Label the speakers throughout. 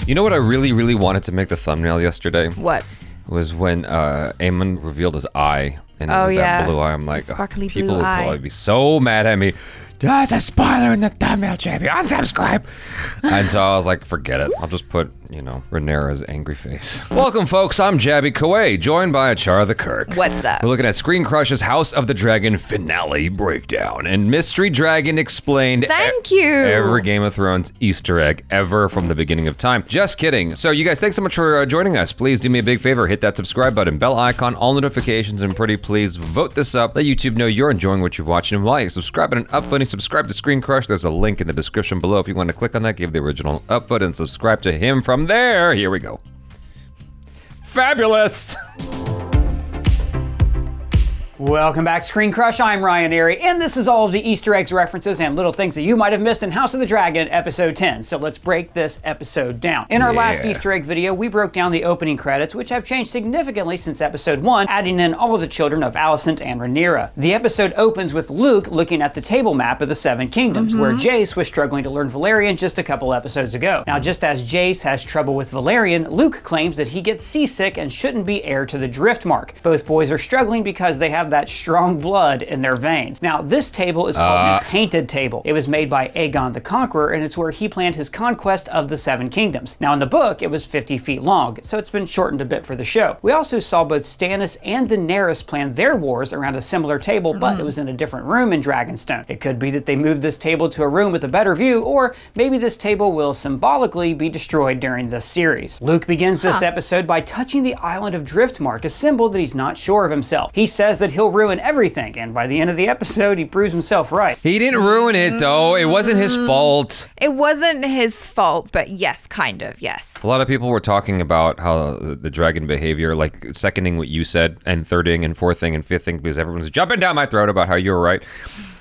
Speaker 1: You know what I really, really wanted to make the thumbnail yesterday?
Speaker 2: What?
Speaker 1: Was when Aemon revealed his eye. And it was that blue eye. I'm like,
Speaker 2: sparkly
Speaker 1: people
Speaker 2: blue
Speaker 1: would
Speaker 2: eye.
Speaker 1: probably be so mad at me. There's a spoiler in the thumbnail, JB. Unsubscribe. And so I was like, forget it. I'll just put, Rhaenyra's angry face. Welcome, folks. I'm Jabby Kaway, joined by ACHARA the KIRK.
Speaker 2: What's up?
Speaker 1: We're looking at ScreenCrush's House of the Dragon finale breakdown and Mystery Dragon explained.
Speaker 2: Thank you.
Speaker 1: Every Game of Thrones Easter egg ever from the beginning of time. Just kidding. So you guys, thanks so much for joining us. Please do me a big favor. Hit that subscribe button, bell icon, all notifications, and pretty please vote this up. Let YouTube know you're enjoying what you're watching. And while you're subscribing and upvoting, subscribe to ScreenCrush. There's a link in the description below if you want to click on that, give the original upvote, and subscribe to him from there. Here we go. Fabulous!
Speaker 3: Welcome back to ScreenCrush. I'm Rhaenyra, and this is all of the Easter eggs, references, and little things that you might have missed in House of the Dragon episode 10. So let's break this episode down. In our last Easter egg video, we broke down the opening credits, which have changed significantly since episode 1, adding in all of the children of Alicent and Rhaenyra. The episode opens with Luke looking at the table map of the Seven Kingdoms, where Jace was struggling to learn Valyrian just a couple episodes ago. Now, just as Jace has trouble with Valyrian, Luke claims that he gets seasick and shouldn't be heir to the Driftmark. Both boys are struggling because they have that strong blood in their veins. Now, this table is called the Painted Table. It was made by Aegon the Conqueror, and it's where he planned his conquest of the Seven Kingdoms. Now, in the book, it was 50 feet long, so it's been shortened a bit for the show. We also saw both Stannis and Daenerys plan their wars around a similar table, but it was in a different room in Dragonstone. It could be that they moved this table to a room with a better view, or maybe this table will symbolically be destroyed during this series. Luke begins this episode by touching the island of Driftmark, a symbol that he's not sure of himself. He says that he'll ruin everything, and by the end of the episode, he proves himself right.
Speaker 1: He didn't ruin it, though. It wasn't his fault.
Speaker 2: It wasn't his fault, but yes, kind of, yes.
Speaker 1: A lot of people were talking about how the dragon behavior, like seconding what you said, and thirding and fourthing and fifthing, because everyone's jumping down my throat about how you were right,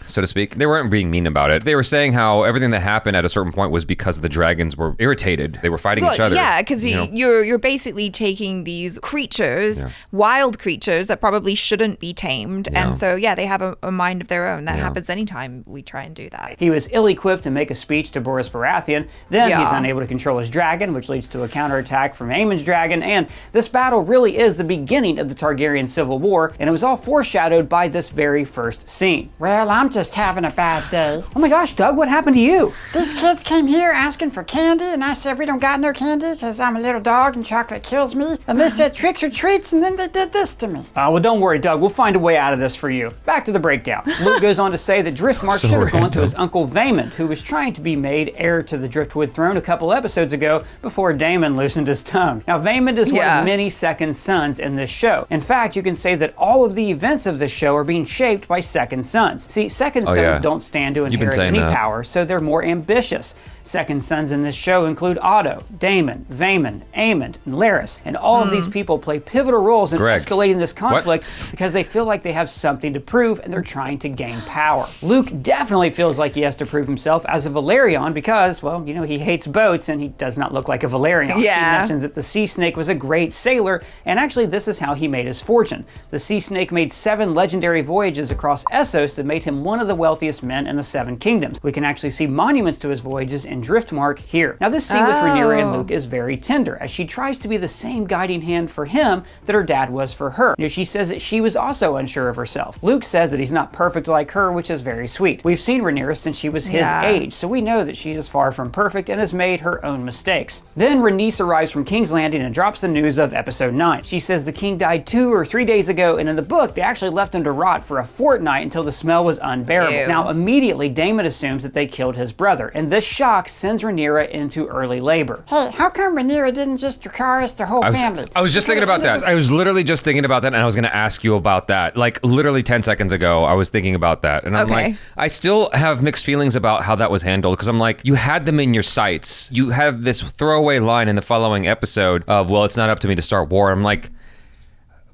Speaker 1: so to speak. They weren't being mean about it. They were saying how everything that happened at a certain point was because the dragons were irritated. They were fighting each other.
Speaker 2: Yeah, because you're basically taking these creatures, wild creatures that probably shouldn't be tamed, and so they have a mind of their own. That happens anytime we try and do that.
Speaker 3: He was ill-equipped to make a speech to Boris Baratheon. Then he's unable to control his dragon, which leads to a counterattack from Aemon's dragon, and this battle really is the beginning of the Targaryen Civil War, and it was all foreshadowed by this very first scene.
Speaker 4: Well, I'm just having a bad day.
Speaker 3: Oh my gosh, Doug, what happened to you?
Speaker 4: These kids came here asking for candy, and I said we don't got no candy because I'm a little dog and chocolate kills me. And they said tricks or treats, and then they did this to me.
Speaker 3: Well, don't worry, Doug. We'll find a way out of this for you. Back to the breakdown. Luke goes on to say that Driftmark should have gone to his uncle Vaemond, who was trying to be made heir to the Driftwood throne a couple episodes ago before Daemon loosened his tongue. Now, Vaemond is one of many second sons in this show. In fact, you can say that all of the events of this show are being shaped by second sons. See, second sons don't stand to inherit any power, so they're more ambitious. Second sons in this show include Otto, Daemon, Vaemond, Aemond, and Larys, and all of these people play pivotal roles in escalating this conflict because they feel like they have something to prove and they're trying to gain power. Luke definitely feels like he has to prove himself as a Valyrian because, well, he hates boats and he does not look like a Valyrian. He mentions that the Sea Snake was a great sailor, and actually this is how he made his fortune. The Sea Snake made 7 legendary voyages across Essos that made him one of the wealthiest men in the Seven Kingdoms. We can actually see monuments to his voyages in Driftmark here. Now, this scene with Rhaenyra and Luke is very tender, as she tries to be the same guiding hand for him that her dad was for her. She says that she was also unsure of herself. Luke says that he's not perfect like her, which is very sweet. We've seen Rhaenyra since she was his age, so we know that she is far from perfect and has made her own mistakes. Then Rhaenys arrives from King's Landing and drops the news of episode 9. She says the king died 2 or 3 days ago, and in the book, they actually left him to rot for a fortnight until the smell was unbearable. Now, immediately, Daemon assumes that they killed his brother, and this shock sends Rhaenyra into early labor.
Speaker 4: Hey, how come Rhaenyra didn't just Dracarys the whole family?
Speaker 1: I was just thinking about that. I was literally just thinking about that, and I was going to ask you about that. Like, literally 10 seconds ago, I was thinking about that. And I'm like, I still have mixed feelings about how that was handled, because I'm like, you had them in your sights. You have this throwaway line in the following episode of, well, it's not up to me to start war. I'm like,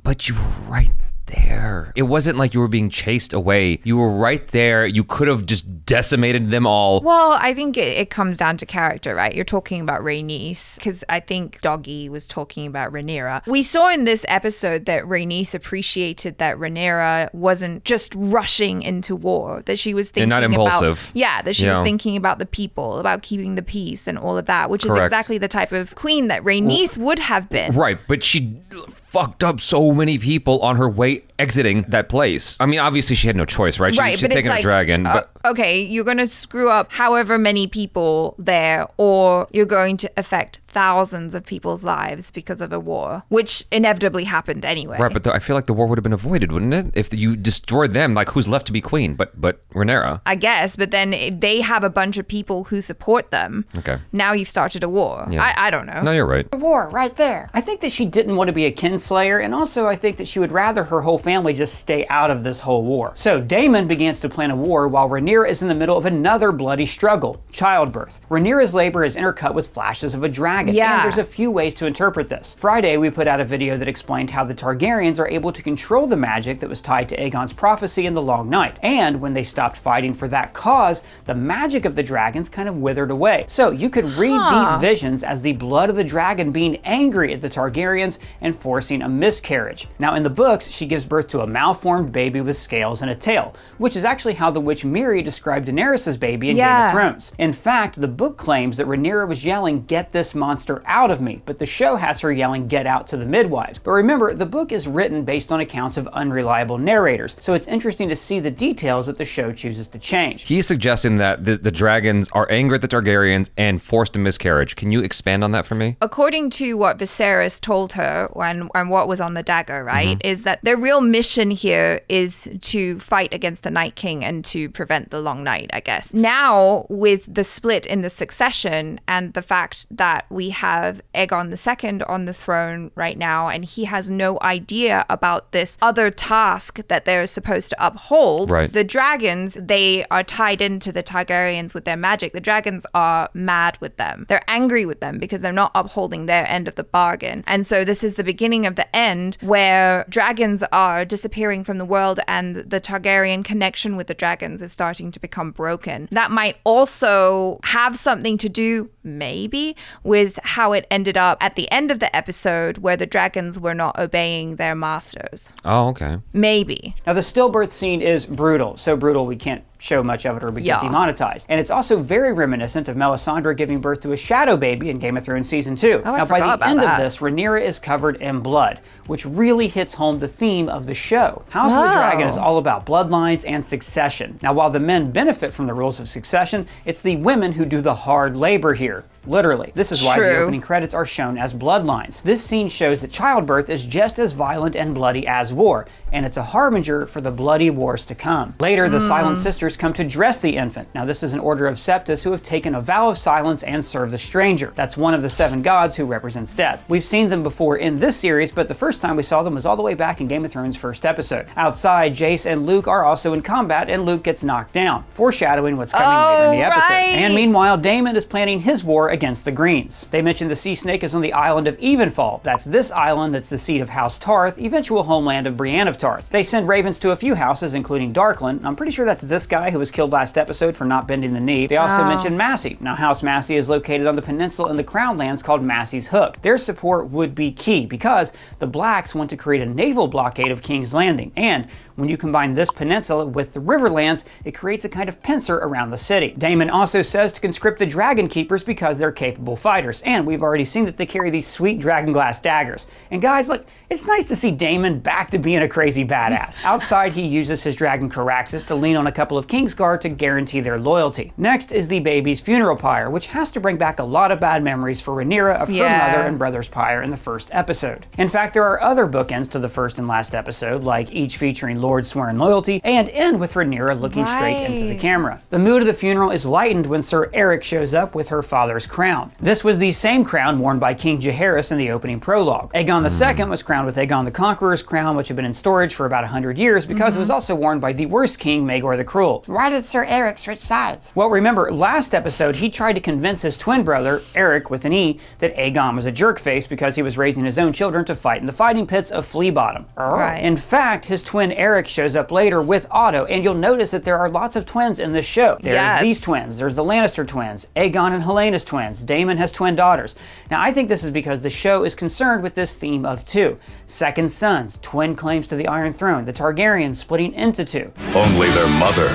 Speaker 1: but you were right there. It wasn't like you were being chased away. You were right there. You could have just decimated them all.
Speaker 2: Well, I think it comes down to character, right? You're talking about Rhaenys, because I think Doggy was talking about Rhaenyra. We saw in this episode that Rhaenys appreciated that Rhaenyra wasn't just rushing into war, that she was thinking
Speaker 1: and not impulsive.
Speaker 2: That she was thinking about the people, about keeping the peace and all of that, which is exactly the type of queen that Rhaenys would have been.
Speaker 1: Right, but she fucked up so many people on her way exiting that place. I mean, obviously she had no choice, right? She'd taken a dragon. But
Speaker 2: okay, you're going to screw up however many people there, or you're going to affect thousands of people's lives because of a war, which inevitably happened anyway.
Speaker 1: Right, but I feel like the war would have been avoided, wouldn't it? If you destroyed them, like who's left to be queen? But Rhaenyra.
Speaker 2: I guess, but then if they have a bunch of people who support them.
Speaker 1: Okay.
Speaker 2: Now you've started a war.
Speaker 1: Yeah.
Speaker 2: I don't know.
Speaker 1: No, you're right.
Speaker 4: The war, right there.
Speaker 3: I think that she didn't want to be a kinslayer, and also I think that she would rather her whole family just stay out of this whole war. So Daemon begins to plan a war while Rhaenyra is in the middle of another bloody struggle, childbirth. Rhaenyra's labor is intercut with flashes of a dragon, and there's a few ways to interpret this. Friday, we put out a video that explained how the Targaryens are able to control the magic that was tied to Aegon's prophecy in the Long Night, and when they stopped fighting for that cause, the magic of the dragons kind of withered away. So you could read these visions as the blood of the dragon being angry at the Targaryens and forcing a miscarriage. Now in the books, she gives birth to a malformed baby with scales and a tail, which is actually how the witch Miri described Daenerys' baby in Game of Thrones. In fact, the book claims that Rhaenyra was yelling, "Get this monster out of me," but the show has her yelling, "Get out" to the midwives. But remember, the book is written based on accounts of unreliable narrators, so it's interesting to see the details that the show chooses to change.
Speaker 1: He's suggesting that the dragons are angry at the Targaryens and forced a miscarriage. Can you expand on that for me?
Speaker 2: According to what Viserys told her and what was on the dagger, right, is that their real mission here is to fight against the Night King and to prevent the Long Night, I guess. Now, with the split in the succession and the fact that we have Aegon II on the throne right now, and he has no idea about this other task that they're supposed to uphold, the dragons, they are tied into the Targaryens with their magic. The dragons are mad with them. They're angry with them because they're not upholding their end of the bargain. And so this is the beginning of the end, where dragons are disappearing from the world and the Targaryen connection with the dragons is starting to become broken. That might also have something to do, maybe, with how it ended up at the end of the episode where the dragons were not obeying their masters.
Speaker 1: Oh, okay.
Speaker 2: Maybe.
Speaker 3: Now the stillbirth scene is brutal. So brutal we can't show much of it or we get demonetized. And it's also very reminiscent of Melisandre giving birth to a shadow baby in Game of Thrones Season 2.
Speaker 2: Oh,
Speaker 3: now by the end of this, Rhaenyra is covered in blood, which really hits home the theme of the show. House of the Dragon is all about bloodlines and succession. Now while the men benefit from the rules of succession, it's the women who do the hard labor here. Literally. This is why the opening credits are shown as bloodlines. This scene shows that childbirth is just as violent and bloody as war, and it's a harbinger for the bloody wars to come. Later, the Silent Sisters come to dress the infant. Now this is an order of Septus who have taken a vow of silence and serve the stranger. That's one of the 7 gods who represents death. We've seen them before in this series, but the first time we saw them was all the way back in Game of Thrones' first episode. Outside, Jace and Luke are also in combat, and Luke gets knocked down, foreshadowing what's coming later in the episode. And meanwhile, Daemon is planning his war against the Greens. They mentioned the sea snake is on the island of Evenfall. That's this island that's the seat of House Tarth, eventual homeland of Brienne of Tarth. They send ravens to a few houses, including Darkland. I'm pretty sure that's this guy who was killed last episode for not bending the knee. They also mentioned Massey. Now, House Massey is located on the peninsula in the Crown Lands called Massey's Hook. Their support would be key because the Blacks want to create a naval blockade of King's Landing, and when you combine this peninsula with the Riverlands, it creates a kind of pincer around the city. Daemon also says to conscript the Dragon Keepers because they're capable fighters, and we've already seen that they carry these sweet dragonglass daggers. And guys, look, it's nice to see Daemon back to being a crazy badass. Outside, he uses his dragon Caraxes to lean on a couple of Kingsguard to guarantee their loyalty. Next is the baby's funeral pyre, which has to bring back a lot of bad memories for Rhaenyra of her mother and brother's pyre in the first episode. In fact, there are other bookends to the first and last episode, like each featuring lords swearing loyalty, and end with Rhaenyra looking straight into the camera. The mood of the funeral is lightened when Sir Eric shows up with her father's crown. This was the same crown worn by King Jaehaerys in the opening prologue. Aegon II was crowned with Aegon the Conqueror's crown, which had been in storage for about 100 years because it was also worn by the worst king, Maegor the Cruel.
Speaker 4: Why did Sir Eric switch sides?
Speaker 3: Well, remember, last episode he tried to convince his twin brother, Eric with an E, that Aegon was a jerkface because he was raising his own children to fight in the fighting pits of Flea Bottom.
Speaker 2: Right.
Speaker 3: In fact, his twin Eric shows up later with Otto, and you'll notice that there are lots of twins in this show. There's these twins, there's the Lannister twins, Aegon and Helena's twins, Daemon has twin daughters. Now, I think this is because the show is concerned with this theme of two. Second sons, twin claims to the Iron Throne, the Targaryens splitting into two.
Speaker 5: Only their mother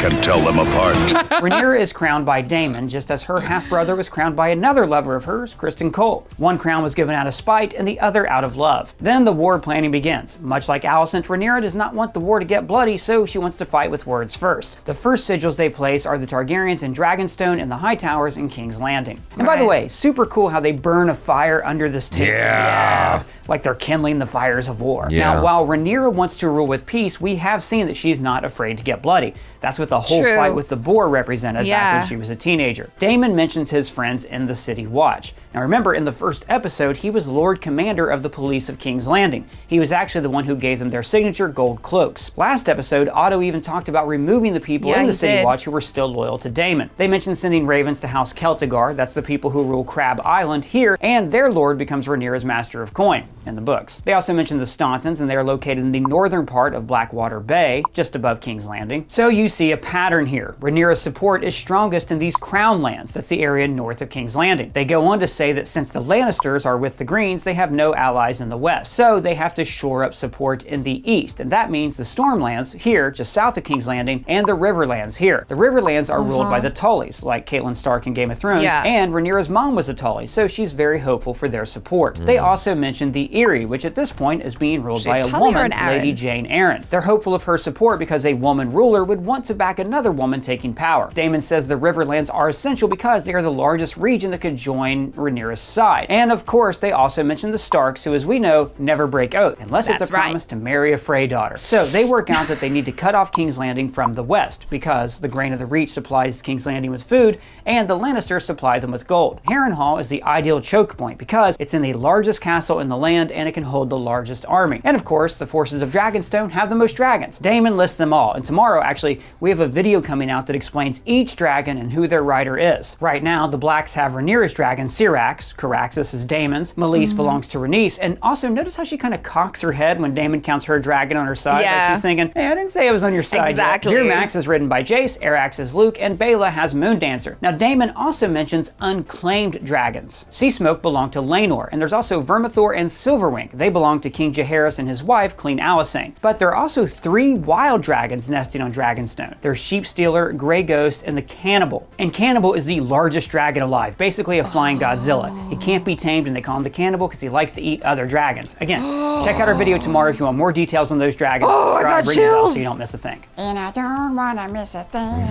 Speaker 5: can tell them apart.
Speaker 3: Rhaenyra is crowned by Daemon, just as her half-brother was crowned by another lover of hers, Criston Cole. One crown was given out of spite and the other out of love. Then the war planning begins. Much like Alicent, Rhaenyra does not want the war to get bloody, so she wants to fight with words first. The first sigils they place are the Targaryens in Dragonstone and the High Towers in King's Landing. And by the way, super cool how they burn a fire under this table.
Speaker 1: Yeah.
Speaker 3: Like they're kindling the fires of war.
Speaker 1: Yeah.
Speaker 3: Now, while Rhaenyra wants to rule with peace, we have seen that she's not afraid to get bloody. That's what the whole fight with the boar represented back when she was a teenager. Daemon mentions his friends in the City Watch. Now remember, in the first episode, he was Lord Commander of the Police of King's Landing. He was actually the one who gave them their signature gold cloaks. Last episode, Otto even talked about removing the people in the City Watch who were still loyal to Daemon. They mentioned sending ravens to House Celtigar, that's the people who rule Crab Island here, and their lord becomes Rhaenyra's Master of Coin in the books. They also mentioned the Stauntons, and they are located in the northern part of Blackwater Bay, just above King's Landing. So you see a pattern here. Rhaenyra's support is strongest in these Crown lands, that's the area north of King's Landing. They go on to say that since the Lannisters are with the Greens, they have no allies in the west, so they have to shore up support in the east, and that means the Stormlands here, just south of King's Landing, and the Riverlands here. The Riverlands are ruled by the Tullys, like Catelyn Stark in Game of Thrones, and Rhaenyra's mom was a Tully, so she's very hopeful for their support. They also mentioned the Eyrie, which at this point is being ruled by a woman, Lady Jane Arryn. They're hopeful of her support because a woman ruler would want to back another woman taking power. Daemon says the Riverlands are essential because they are the largest region that could join Rhaenyra's side. And of course, they also mentioned the Starks, who, as we know, never break oath, unless it's a promise to marry a Frey daughter. So they work out that they need to cut off King's Landing from the west, because the Grain of the Reach supplies King's Landing with food, and the Lannisters supply them with gold. Harrenhal is the ideal choke point, because it's in the largest castle in the land, and it can hold the largest army. And of course, the forces of Dragonstone have the most dragons. Daemon lists them all, and tomorrow, actually, we have a video coming out that explains each dragon and who their rider is. Right now, the Blacks have Rhaenyra's dragon, Syrax. Caraxes is Daemon's. Meleese belongs to Rhaenys. And also, notice how she kind of cocks her head when Daemon counts her dragon on her side. Like she's thinking, hey, I didn't say I was on your side yet. Dear Max is ridden by Jace, Arax is Luke, and Baela has Moondancer. Now, Daemon also mentions unclaimed dragons. Seasmoke belonged to Laenor, and there's also Vermithor and Silverwing. They belong to King Jaehaerys and his wife, Queen Alysanne. But there are also 3 wild dragons nesting on Dragonstone. There's Sheepstealer, Grey Ghost, and the Cannibal. And Cannibal is the largest dragon alive, basically a flying Godzilla. He can't be tamed, and they call him the Cannibal because he likes to eat other dragons. Again, check out our video tomorrow if you want more details on those dragons. Subscribe, ring the bell so you don't miss a thing.
Speaker 4: And I don't want to miss a thing.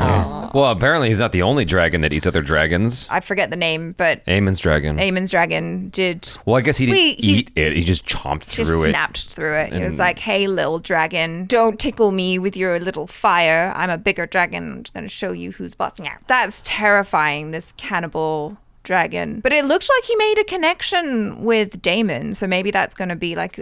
Speaker 1: Well, apparently he's not the only dragon that eats other dragons.
Speaker 2: I forget the name, but
Speaker 1: Aemon's dragon.
Speaker 2: Aemon's dragon did.
Speaker 1: Well, I guess he didn't eat it. He just chomped through it.
Speaker 2: Snapped through it. He was like, hey, little dragon, don't tickle me with your little fire. I'm a bigger dragon. I'm just going to show you who's bossing out. That's terrifying, this cannibal dragon. But it looks like he made a connection with Daemon, so maybe that's going to be like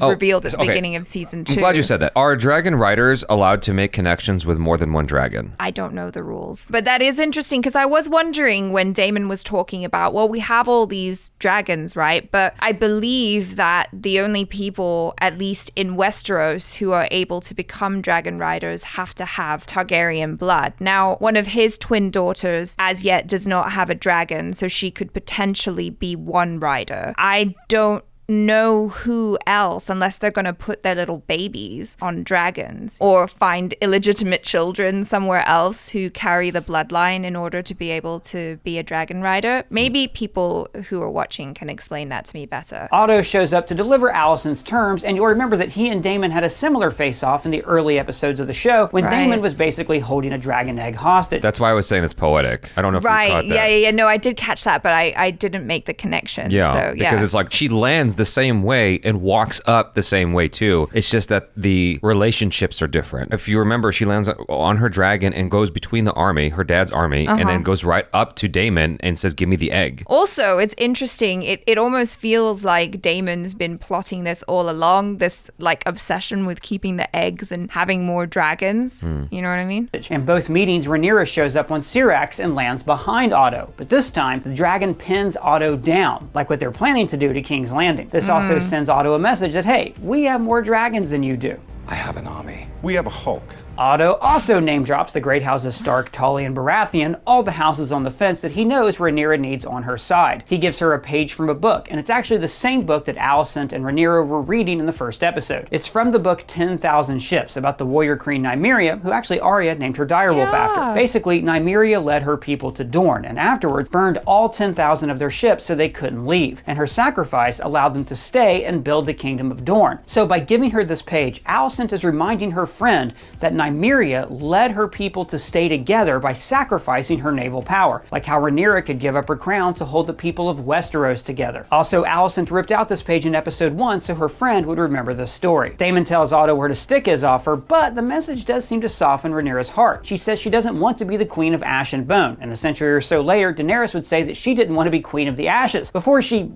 Speaker 2: revealed at the beginning of season 2.
Speaker 1: I'm glad you said that. Are dragon riders allowed to make connections with more than one dragon?
Speaker 2: I don't know the rules. But that is interesting, because I was wondering when Daemon was talking about, well, we have all these dragons, right? But I believe that the only people, at least in Westeros, who are able to become dragon riders have to have Targaryen blood. Now, one of his twin daughters as yet does not have a dragon, so she could potentially be one rider. I don't know who else, unless they're going to put their little babies on dragons or find illegitimate children somewhere else who carry the bloodline in order to be able to be a dragon rider. Maybe people who are watching can explain that to me better.
Speaker 3: Otto shows up to deliver Alicent's terms, and you'll remember that he and Daemon had a similar face-off in the early episodes of the show when Daemon was basically holding a dragon egg hostage.
Speaker 1: That's why I was saying it's poetic. I don't know if you caught that.
Speaker 2: Yeah. No, I did catch that, but I didn't make the connection.
Speaker 1: Yeah, because it's like she lands the same way and walks up the same way too. It's just that the relationships are different. If you remember, she lands on her dragon and goes between the army, her dad's army, and then goes right up to Daemon and says, give me the egg.
Speaker 2: Also, it's interesting. It almost feels like Daemon's been plotting this all along, this like obsession with keeping the eggs and having more dragons. You know what I mean?
Speaker 3: In both meetings, Rhaenyra shows up on Syrax and lands behind Otto. But this time, the dragon pins Otto down, like what they're planning to do to King's Landing. This also sends Otto a message that, hey, we have more dragons than you do.
Speaker 6: I have an army. We have a Hulk.
Speaker 3: Otto also name drops the great houses Stark, Tully, and Baratheon, all the houses on the fence that he knows Rhaenyra needs on her side. He gives her a page from a book, and it's actually the same book that Alicent and Rhaenyra were reading in the first episode. It's from the book 10,000 Ships, about the warrior queen Nymeria, who actually Arya named her direwolf after. Basically, Nymeria led her people to Dorne, and afterwards burned all 10,000 of their ships so they couldn't leave, and her sacrifice allowed them to stay and build the kingdom of Dorne. So by giving her this page, Alicent is reminding her friend that Nymeria led her people to stay together by sacrificing her naval power, like how Rhaenyra could give up her crown to hold the people of Westeros together. Also, Alicent ripped out this page in episode 1 so her friend would remember this story. Daemon tells Otto where to stick his offer, but the message does seem to soften Rhaenyra's heart. She says she doesn't want to be the queen of ash and bone, and a century or so later, Daenerys would say that she didn't want to be queen of the ashes before she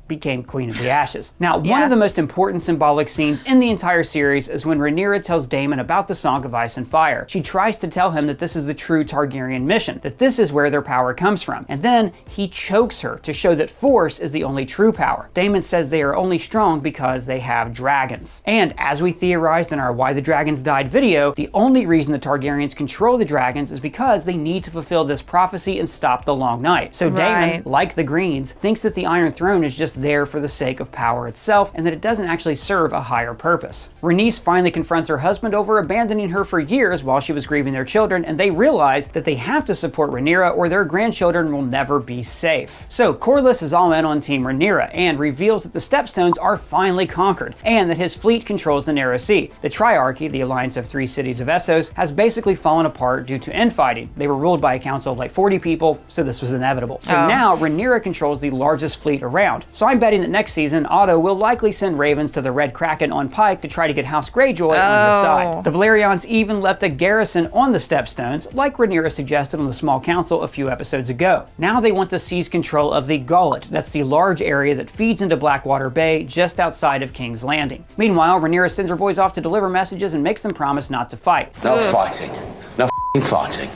Speaker 3: became Queen of the Ashes. Now, one of the most important symbolic scenes in the entire series is when Rhaenyra tells Daemon about the Song of Ice and Fire. She tries to tell him that this is the true Targaryen mission, that this is where their power comes from. And then he chokes her to show that force is the only true power. Daemon says they are only strong because they have dragons. And as we theorized in our Why the Dragons Died video, the only reason the Targaryens control the dragons is because they need to fulfill this prophecy and stop the Long Night. So Daemon, like the Greens, thinks that the Iron Throne is just there for the sake of power itself, and that it doesn't actually serve a higher purpose. Rhaenys finally confronts her husband over abandoning her for years while she was grieving their children, and they realize that they have to support Rhaenyra or their grandchildren will never be safe. So Corlys is all in on Team Rhaenyra and reveals that the Stepstones are finally conquered, and that his fleet controls the Narrow Sea. The Triarchy, the alliance of 3 cities of Essos, has basically fallen apart due to infighting. They were ruled by a council of like 40 people, so this was inevitable. So now Rhaenyra controls the largest fleet around. So I'm betting that next season, Otto will likely send ravens to the Red Kraken on Pike to try to get House Greyjoy on his side. The Valerians even left a garrison on the Stepstones, like Rhaenyra suggested on the Small Council a few episodes ago. Now they want to seize control of the Gullet, that's the large area that feeds into Blackwater Bay just outside of King's Landing. Meanwhile, Rhaenyra sends her boys off to deliver messages and makes them promise not to fight.
Speaker 6: No fighting. No fighting.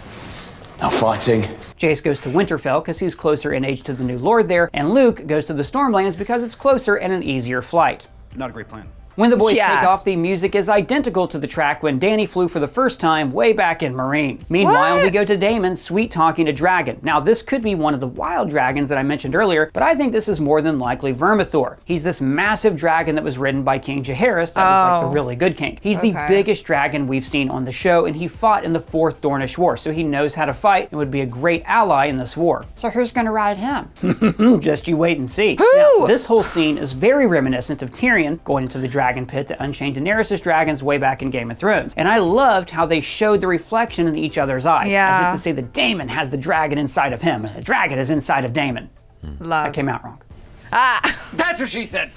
Speaker 6: No fighting.
Speaker 3: Jace goes to Winterfell because he's closer in age to the new lord there, and Luke goes to the Stormlands because it's closer and an easier flight.
Speaker 6: Not a great plan.
Speaker 3: When the boys take off, the music is identical to the track when Dany flew for the first time way back in Meereen. Meanwhile, we go to Daemon sweet-talking a dragon. Now, this could be one of the wild dragons that I mentioned earlier, but I think this is more than likely Vermithor. He's this massive dragon that was ridden by King Jaehaerys, that was like the really good king. He's the biggest dragon we've seen on the show, and he fought in the 4th Dornish War, so he knows how to fight and would be a great ally in this war.
Speaker 4: So who's gonna ride him?
Speaker 3: Just you wait and see. Now, this whole scene is very reminiscent of Tyrion going into the dragon pit to unchain Daenerys' dragons way back in Game of Thrones. And I loved how they showed the reflection in each other's eyes. As if to say that Daemon has the dragon inside of him, and the dragon is inside of Daemon. That came out wrong.
Speaker 7: That's what she said.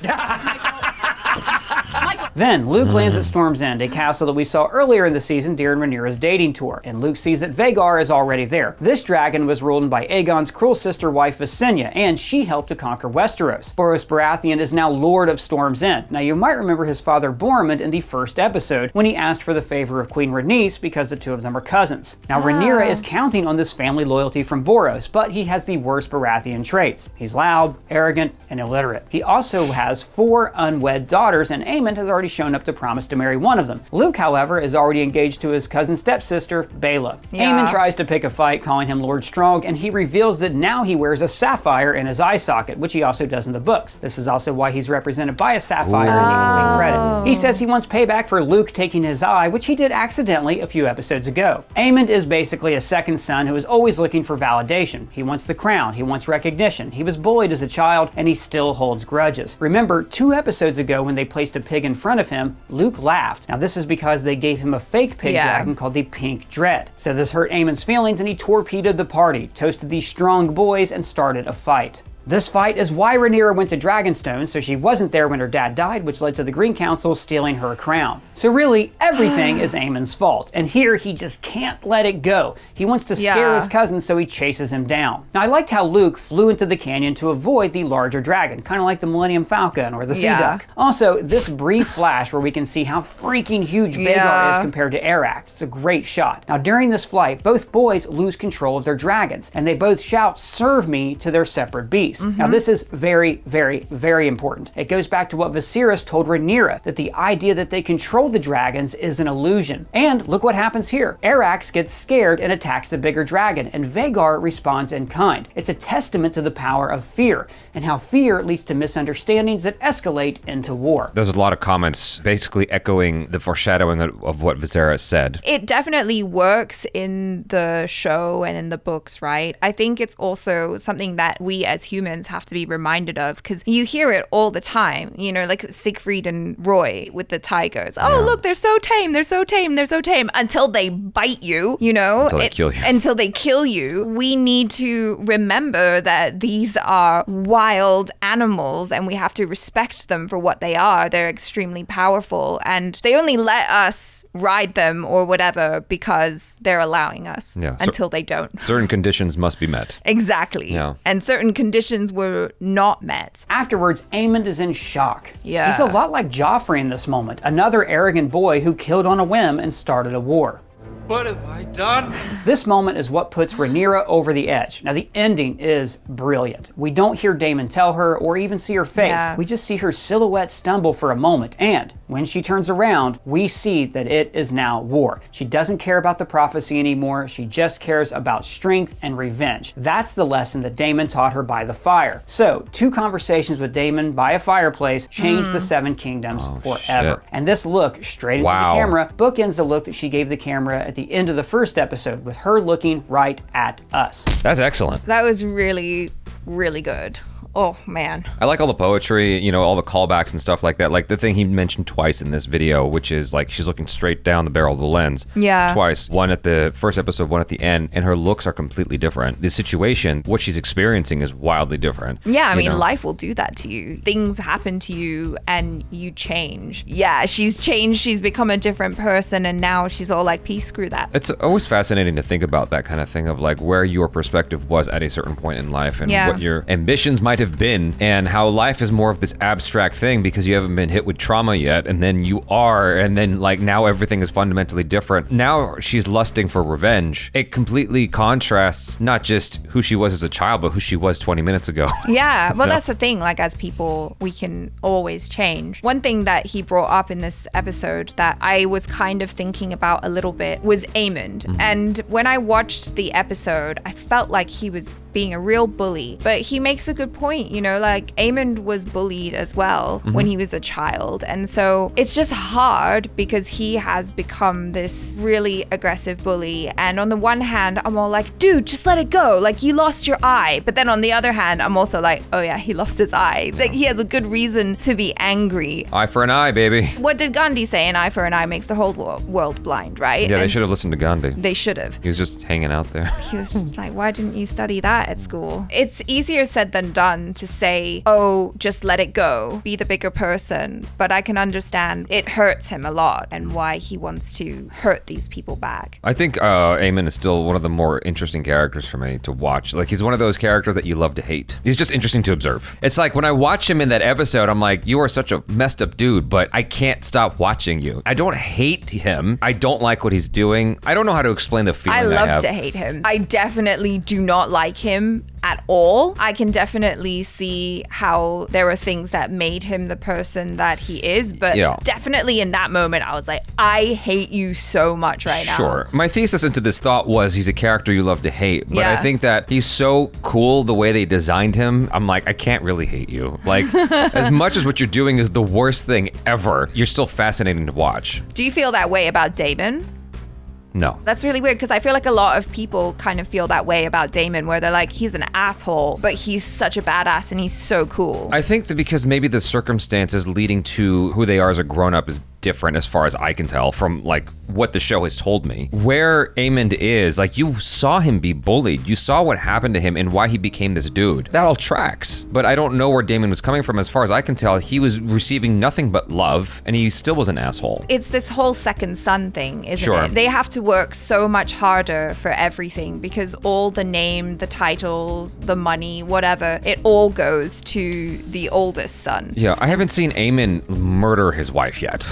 Speaker 3: Then Luke lands at Storm's End, a castle that we saw earlier in the season during Rhaenyra's dating tour, and Luke sees that Vhagar is already there. This dragon was ruled by Aegon's cruel sister wife Visenya, and she helped to conquer Westeros. Boros Baratheon is now Lord of Storm's End. Now you might remember his father Boromund in the first episode when he asked for the favor of Queen Rhaenys because the two of them are cousins. Now Rhaenyra is counting on this family loyalty from Boros, but he has the worst Baratheon traits. He's loud, arrogant, and illiterate. He also has 4 unwed daughters, and Aemond has already shown up to promise to marry one of them. Luke, however, is already engaged to his cousin stepsister, Baela. Aemond tries to pick a fight, calling him Lord Strong, and he reveals that now he wears a sapphire in his eye socket, which he also does in the books. This is also why he's represented by a sapphire in the opening credits. He says he wants payback for Luke taking his eye, which he did accidentally a few episodes ago. Aemond is basically a second son who is always looking for validation. He wants the crown, he wants recognition. He was bullied as a child, and he still holds grudges. Remember, 2 episodes ago when they placed a pig in front of him, Luke laughed. Now this is because they gave him a fake pig dragon called the Pink Dread. So this hurt Aemond's feelings and he torpedoed the party, toasted these strong boys, and started a fight. This fight is why Rhaenyra went to Dragonstone, so she wasn't there when her dad died, which led to the Green Council stealing her crown. So really, everything is Aemon's fault, and here he just can't let it go. He wants to scare his cousin, so he chases him down. Now, I liked how Luke flew into the canyon to avoid the larger dragon, kind of like the Millennium Falcon or the Sea Duck. Also, this brief flash where we can see how freaking huge Vhagar is compared to Arax. It's a great shot. Now, during this flight, both boys lose control of their dragons, and they both shout, "Serve me," to their separate beasts. Now, this is very, very, very important. It goes back to what Viserys told Rhaenyra, that the idea that they control the dragons is an illusion. And look what happens here. Arax gets scared and attacks the bigger dragon, and Vhagar responds in kind. It's a testament to the power of fear, and how fear leads to misunderstandings that escalate into war.
Speaker 1: There's a lot of comments basically echoing the foreshadowing of what Viserys said.
Speaker 2: It definitely works in the show and in the books, right? I think it's also something that we as humans have to be reminded of, because you hear it all the time, you know, like Siegfried and Roy with the tigers. Oh, look, they're so tame, they're so tame, they're so tame, until they bite you, you know,
Speaker 1: until they kill you.
Speaker 2: Until they kill you. We need to remember that these are wild animals and we have to respect them for what they are. They're extremely powerful, and they only let us ride them or whatever because they're allowing us until they don't.
Speaker 1: Certain conditions must be met.
Speaker 2: Exactly.
Speaker 1: Yeah.
Speaker 2: And certain conditions were not met.
Speaker 3: Afterwards, Aemon is in shock.
Speaker 2: Yeah.
Speaker 3: He's a lot like Joffrey in this moment, another arrogant boy who killed on a whim and started a war.
Speaker 8: What have I done?
Speaker 3: This moment is what puts Rhaenyra over the edge. Now, the ending is brilliant. We don't hear Daemon tell her or even see her face.
Speaker 2: Yeah.
Speaker 3: We just see her silhouette stumble for a moment, and when she turns around, we see that it is now war. She doesn't care about the prophecy anymore. She just cares about strength and revenge. That's the lesson that Daemon taught her by the fire. So, 2 conversations with Daemon by a fireplace changed the 7 kingdoms forever.
Speaker 1: Shit.
Speaker 3: And this look straight into the camera bookends the look that she gave the camera at the end of the first episode, with her looking right at us.
Speaker 1: That's excellent.
Speaker 2: That was really, really good. Oh, man.
Speaker 1: I like all the poetry, you know, all the callbacks and stuff like that. Like the thing he mentioned twice in this video, which is like she's looking straight down the barrel of the lens.
Speaker 2: Yeah.
Speaker 1: Twice. One at the first episode, one at the end, and her looks are completely different. The situation, what she's experiencing is wildly different.
Speaker 2: Yeah, I mean,
Speaker 1: know?
Speaker 2: life will do that to you. Things happen to you and you change. Yeah, she's changed. She's become a different person, and now she's all like, peace, screw that.
Speaker 1: It's always fascinating to think about that kind of thing of like where your perspective was at a certain point in life and what your ambitions might have been, and how life is more of this abstract thing because you haven't been hit with trauma yet, and then you are, and then like now everything is fundamentally different. Now she's lusting for revenge. It completely contrasts not just who she was as a child, but who she was 20 minutes ago.
Speaker 2: Yeah, well, that's the thing. Like, as people, we can always change. One thing that he brought up in this episode that I was kind of thinking about a little bit was Aemond. And when I watched the episode, I felt like he was being a real bully. But he makes a good point, you know, like Aemond was bullied as well when he was a child. And so it's just hard because he has become this really aggressive bully. And on the one hand, I'm all like, dude, just let it go. Like, you lost your eye. But then on the other hand, I'm also like, oh yeah, he lost his eye. Like, he has a good reason to be angry.
Speaker 1: Eye for an eye, baby.
Speaker 2: What did Gandhi say? An eye for an eye makes the whole world blind, right?
Speaker 1: Yeah, they
Speaker 2: And
Speaker 1: should have listened to Gandhi.
Speaker 2: They should have.
Speaker 1: He was just hanging out there.
Speaker 2: He was just like, why didn't you study that at school? It's easier said than done to say, oh, just let it go, be the bigger person. But I can understand it hurts him a lot and why he wants to hurt these people back.
Speaker 1: I think Aemon is still one of the more interesting characters for me to watch. Like, he's one of those characters that you love to hate. He's just interesting to observe. It's like when I watch him in that episode, I'm like, you are such a messed up dude, but I can't stop watching you. I don't hate him. I don't like what he's doing. I don't know how to explain the feeling
Speaker 2: I
Speaker 1: I have.
Speaker 2: love to hate him. I definitely do not like him at all. I can definitely see how there were things that made him the person that he is, but definitely in that moment, I was like, I hate you so much right now.
Speaker 1: Sure. My thesis into this thought was he's a character you love to hate, but I think that he's so cool the way they designed him. I'm like, I can't really hate you. Like, as much as what you're doing is the worst thing ever, you're still fascinating to watch.
Speaker 2: Do you feel that way about Daemon?
Speaker 1: No.
Speaker 2: That's really weird because I feel like a lot of people kind of feel that way about Daemon, where they're like, he's an asshole, but he's such a badass and he's so cool.
Speaker 1: I think that because maybe the circumstances leading to who they are as a grown-up is different as far as I can tell from like what the show has told me. Where Aemond is, like you saw him be bullied. You saw what happened to him and why he became this dude. That all tracks. But I don't know where Daemon was coming from. As far as I can tell, he was receiving nothing but love and he still was an asshole.
Speaker 2: It's this whole second son thing, isn't
Speaker 1: Sure.
Speaker 2: it? They have to work so much harder for everything because all the name, the titles, the money, whatever, it all goes to the oldest son.
Speaker 1: Yeah, I haven't seen Aemon murder his wife yet.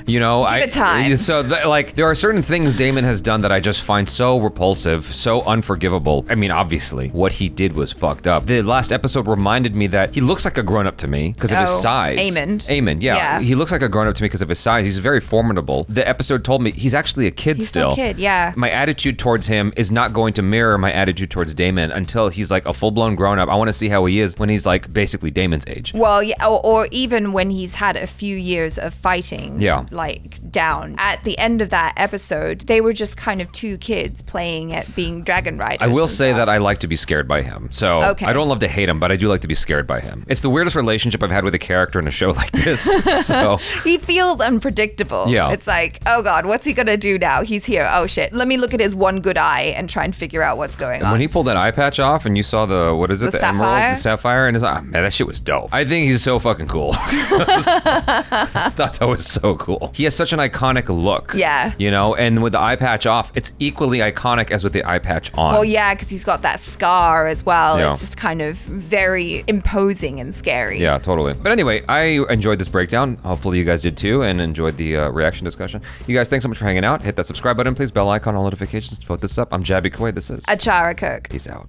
Speaker 1: You know,
Speaker 2: Give it time.
Speaker 1: So, like, there are certain things Daemon has done that I just find so repulsive, so unforgivable. I mean, obviously, what he did was fucked up. The last episode reminded me that he looks like a grown-up to me because of his size.
Speaker 2: Aemond,
Speaker 1: yeah. He looks like a grown-up to me because of his size. He's very formidable. The episode told me he's actually a kid still.
Speaker 2: He's a kid, yeah.
Speaker 1: My attitude towards him is not going to mirror my attitude towards Daemon until he's like a full-blown grown-up. I want to see how he is when he's like basically Daemon's age.
Speaker 2: Well, yeah, or even when he's had a few years of fighting.
Speaker 1: Yeah.
Speaker 2: Like down. At the end of that episode, they were just kind of two kids playing at being dragon riders.
Speaker 1: I will say that I like to be scared by him. So
Speaker 2: Okay.
Speaker 1: I don't love to hate him, but I do like to be scared by him. It's the weirdest relationship I've had with a character in a show like this. So
Speaker 2: He feels unpredictable.
Speaker 1: Yeah.
Speaker 2: It's like, oh God, what's he gonna do now? He's here. Oh shit. Let me look at his one good eye and try and figure out what's going on.
Speaker 1: when he pulled that eye patch off and you saw the, what is it?
Speaker 2: The
Speaker 1: emerald,
Speaker 2: sapphire?
Speaker 1: the sapphire, and his eye, man, that shit was dope. I think he's so fucking cool. I thought that was so cool. He has such an iconic look.
Speaker 2: Yeah.
Speaker 1: You know, and with the eye patch off, it's equally iconic as with the eye patch on.
Speaker 2: Well, yeah, because he's got that scar as well.
Speaker 1: Yeah.
Speaker 2: It's just kind of very imposing and scary.
Speaker 1: Yeah, totally. But anyway, I enjoyed this breakdown. Hopefully you guys did too and enjoyed the reaction discussion. You guys, thanks so much for hanging out. Hit that subscribe button, please. Bell icon, all notifications. Vote this up. I'm Jabby Koi. This is
Speaker 2: ACHARA KIRK.
Speaker 1: Peace out.